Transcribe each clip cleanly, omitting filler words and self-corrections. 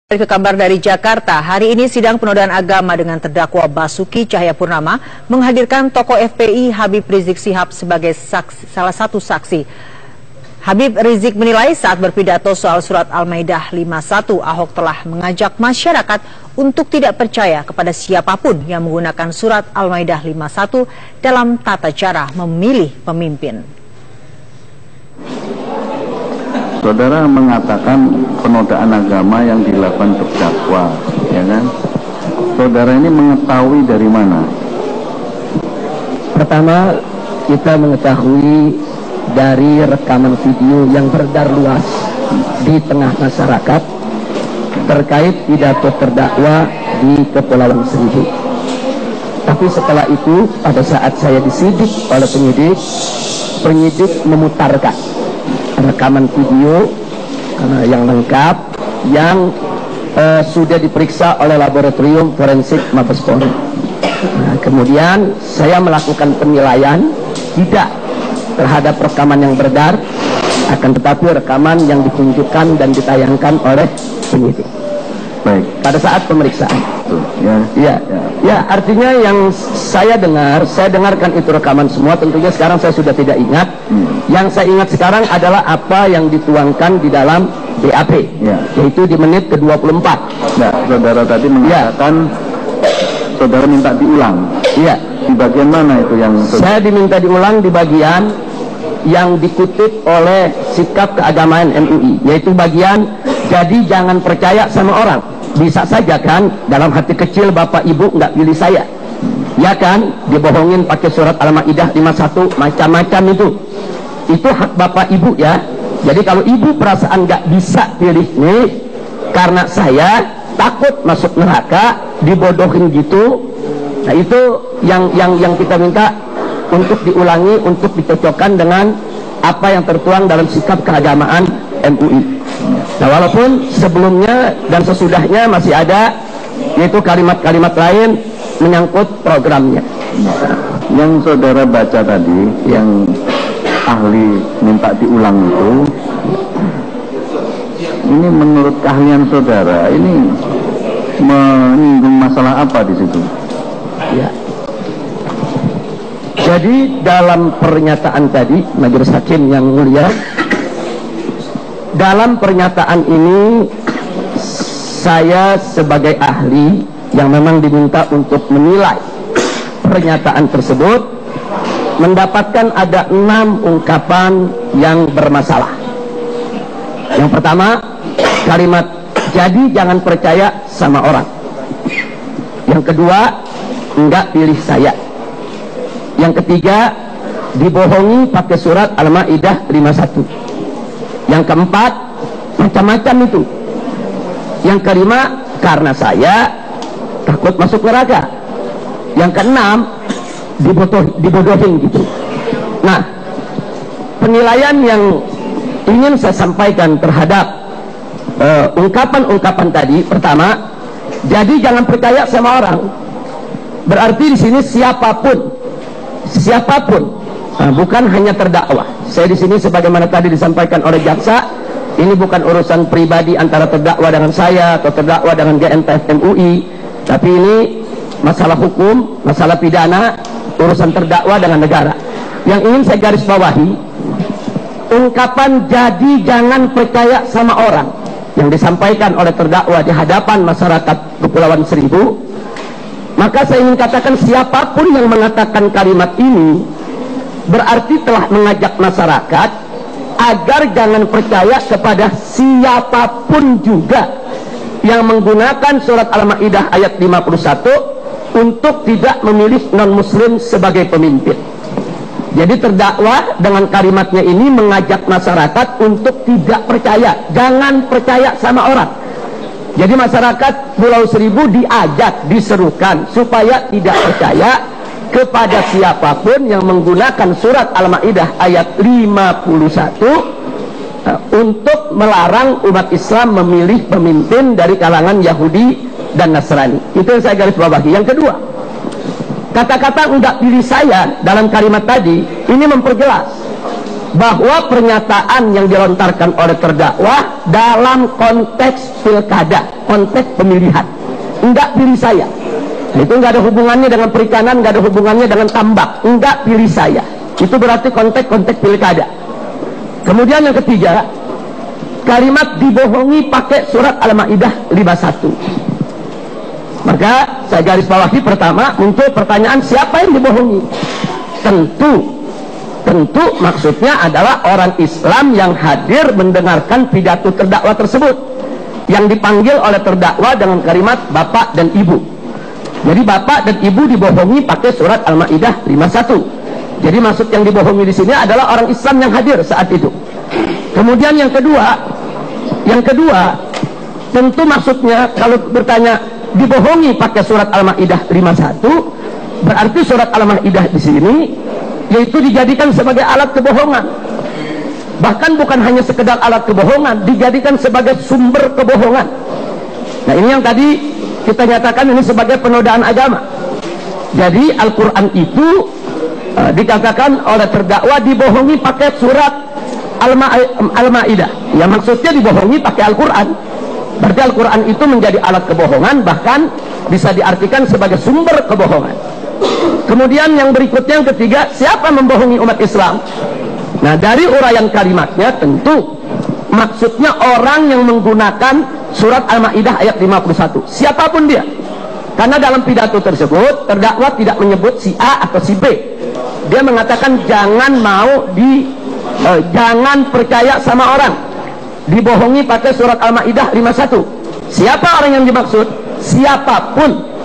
Ke kabar dari Jakarta, hari ini sidang penodaan agama dengan terdakwa Basuki Cahayapurnama menghadirkan tokoh FPI Habib Rizik Syihab sebagai salah satu saksi. Habib Rizik menilai saat berpidato soal surat Al-Maidah 51, Ahok telah mengajak masyarakat untuk tidak percaya kepada siapapun yang menggunakan surat Al-Maidah 51 dalam tata cara memilih pemimpin. Saudara mengatakan penodaan agama yang dilakukan terdakwa, ya kan? Saudara ini mengetahui dari mana? Pertama, kita mengetahui dari rekaman video yang beredar luas di tengah masyarakat terkait pidato terdakwa di Kepulauan Seribu. Tapi setelah itu, pada saat saya disidik oleh penyidik memutarkan rekaman video yang lengkap yang sudah diperiksa oleh laboratorium forensik Mabes Polri. Nah, kemudian saya melakukan penilaian tidak terhadap rekaman yang beredar, akan tetapi rekaman yang ditunjukkan dan ditayangkan oleh penyidik. Baik. Pada saat pemeriksaan. Ya, artinya yang saya dengarkan itu rekaman semua. Tentunya sekarang saya sudah tidak ingat. Yang saya ingat sekarang adalah apa yang dituangkan di dalam BAP, yaitu di menit ke-24. Nah, saudara tadi mengatakan saudara minta diulang. Iya. Di bagian mana itu yang saya diminta diulang? Di bagian yang dikutip oleh sikap keagamaan MUI, yaitu bagian jadi jangan percaya sama orang. Bisa saja kan dalam hati kecil Bapak Ibu nggak pilih saya, ya kan, dibohongin pakai surat Al-Maidah 51 macam-macam itu hak Bapak Ibu ya. Jadi kalau Ibu perasaan nggak bisa pilih nih karena saya takut masuk neraka dibodohin gitu, nah itu yang kita minta untuk diulangi, untuk dicocokkan dengan apa yang tertuang dalam sikap keagamaan MUI. Nah, walaupun sebelumnya dan sesudahnya masih ada, yaitu kalimat-kalimat lain menyangkut programnya. Yang saudara baca tadi, yang ahli minta diulang itu, ini menurut keahlian saudara, ini menyinggung masalah apa di situ? Ya. Jadi dalam pernyataan tadi, Majelis Hakim yang mulia, dalam pernyataan ini saya sebagai ahli yang memang diminta untuk menilai pernyataan tersebut mendapatkan ada 6 ungkapan yang bermasalah. Yang pertama, kalimat jadi jangan percaya sama orang. Yang kedua, enggak pilih saya. Yang ketiga, dibohongi pakai surat Al-Maidah 51. Yang keempat, macam-macam itu. Yang kelima, karena saya takut masuk neraka. Yang keenam, dibodohin gitu. Nah, penilaian yang ingin saya sampaikan terhadap ungkapan-ungkapan tadi, pertama, jadi jangan percaya sama orang. Berarti di sini siapapun, bukan hanya terdakwa. Saya di sini sebagaimana tadi disampaikan oleh jaksa, ini bukan urusan pribadi antara terdakwa dengan saya atau terdakwa dengan GNPF MUI, tapi ini masalah hukum, masalah pidana, urusan terdakwa dengan negara. Yang ingin saya garis bawahi, ungkapan jadi jangan percaya sama orang yang disampaikan oleh terdakwa di hadapan masyarakat Kepulauan Seribu, maka saya ingin katakan siapapun yang mengatakan kalimat ini berarti telah mengajak masyarakat agar jangan percaya kepada siapapun juga yang menggunakan surat Al-Maidah ayat 51 untuk tidak memilih non-muslim sebagai pemimpin. Jadi terdakwa dengan kalimatnya ini mengajak masyarakat untuk tidak percaya, jangan percaya sama orang. Jadi masyarakat Pulau Seribu diajak, diserukan supaya tidak percaya kepada siapapun yang menggunakan surat Al-Maidah ayat 51 untuk melarang umat Islam memilih pemimpin dari kalangan Yahudi dan Nasrani. Itu yang saya garis bawahi. Yang kedua, kata-kata enggak pilih saya dalam kalimat tadi ini memperjelas bahwa pernyataan yang dilontarkan oleh terdakwa dalam konteks pilkada, konteks pemilihan. Enggak pilih saya. Itu enggak ada hubungannya dengan perikanan, enggak ada hubungannya dengan tambak. Enggak pilih saya. Itu berarti konteks pilkada. Kemudian yang ketiga, kalimat dibohongi pakai surat Al-Maidah 51. Maka saya garis bawahi, pertama muncul pertanyaan, siapa yang dibohongi? Tentu maksudnya adalah orang Islam yang hadir mendengarkan pidato terdakwa tersebut, yang dipanggil oleh terdakwa dengan kalimat bapak dan ibu. Jadi bapak dan ibu dibohongi pakai surat Al-Maidah 51. Jadi maksud yang dibohongi di sini adalah orang Islam yang hadir saat itu. Kemudian yang kedua, tentu maksudnya kalau bertanya dibohongi pakai surat Al-Maidah 51, berarti surat Al-Maidah di sini yaitu dijadikan sebagai alat kebohongan. Bahkan bukan hanya sekedar alat kebohongan, dijadikan sebagai sumber kebohongan. Nah, ini yang tadi kita nyatakan ini sebagai penodaan agama. Jadi Al-Quran itu dikatakan oleh terdakwa dibohongi pakai surat Al-Maidah. Ya, maksudnya dibohongi pakai Al-Quran. Berarti Al-Quran itu menjadi alat kebohongan, bahkan bisa diartikan sebagai sumber kebohongan. Kemudian yang berikutnya, yang ketiga, siapa membohongi umat Islam? Nah, dari uraian kalimatnya tentu maksudnya orang yang menggunakan surat Al-Maidah ayat 51, siapapun dia. Karena dalam pidato tersebut terdakwa tidak menyebut si A atau si B. Dia mengatakan jangan percaya sama orang, dibohongi pakai surat Al-Maidah 51. Siapa orang yang dimaksud? Siapapun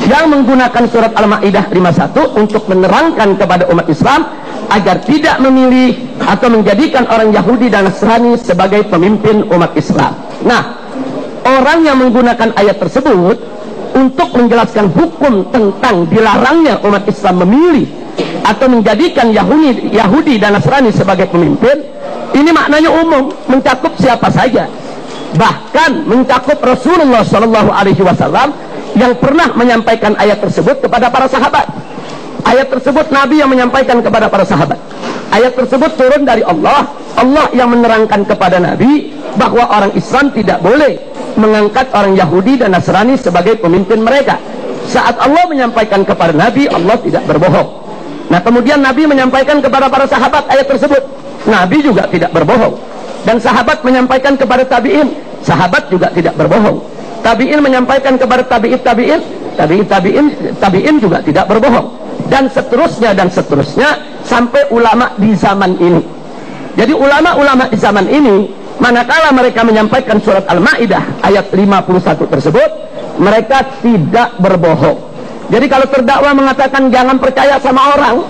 yang menggunakan surat Al-Maidah 51 untuk menerangkan kepada umat Islam agar tidak memilih atau menjadikan orang Yahudi dan Nasrani sebagai pemimpin umat Islam. Nah, orang yang menggunakan ayat tersebut untuk menjelaskan hukum tentang dilarangnya umat Islam memilih atau menjadikan Yahudi dan Nasrani sebagai pemimpin, ini maknanya umum, mencakup siapa saja, bahkan mencakup Rasulullah SAW yang pernah menyampaikan ayat tersebut kepada para sahabat. Ayat tersebut Nabi yang menyampaikan kepada para sahabat. Ayat tersebut turun dari Allah yang menerangkan kepada Nabi bahwa orang Islam tidak boleh mengangkat orang Yahudi dan Nasrani sebagai pemimpin mereka. Saat Allah menyampaikan kepada Nabi, Allah tidak berbohong. Nah, kemudian Nabi menyampaikan kepada para sahabat ayat tersebut, Nabi juga tidak berbohong. Dan sahabat menyampaikan kepada tabi'in, sahabat juga tidak berbohong. Tabi'in menyampaikan kepada tabi'in juga tidak berbohong. Dan seterusnya sampai ulama di zaman ini. Jadi ulama-ulama di zaman ini, manakala mereka menyampaikan surat Al-Maidah ayat 51 tersebut, mereka tidak berbohong. Jadi kalau terdakwa mengatakan jangan percaya sama orang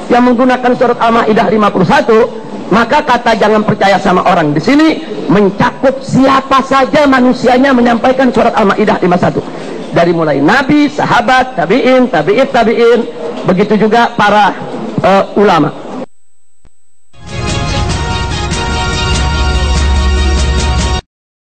yang menggunakan surat Al-Maidah 51, maka kata jangan percaya sama orang di sini mencakup siapa saja manusianya menyampaikan surat Al-Maidah 51. Dari mulai Nabi, sahabat, tabi'in, begitu juga para ulama.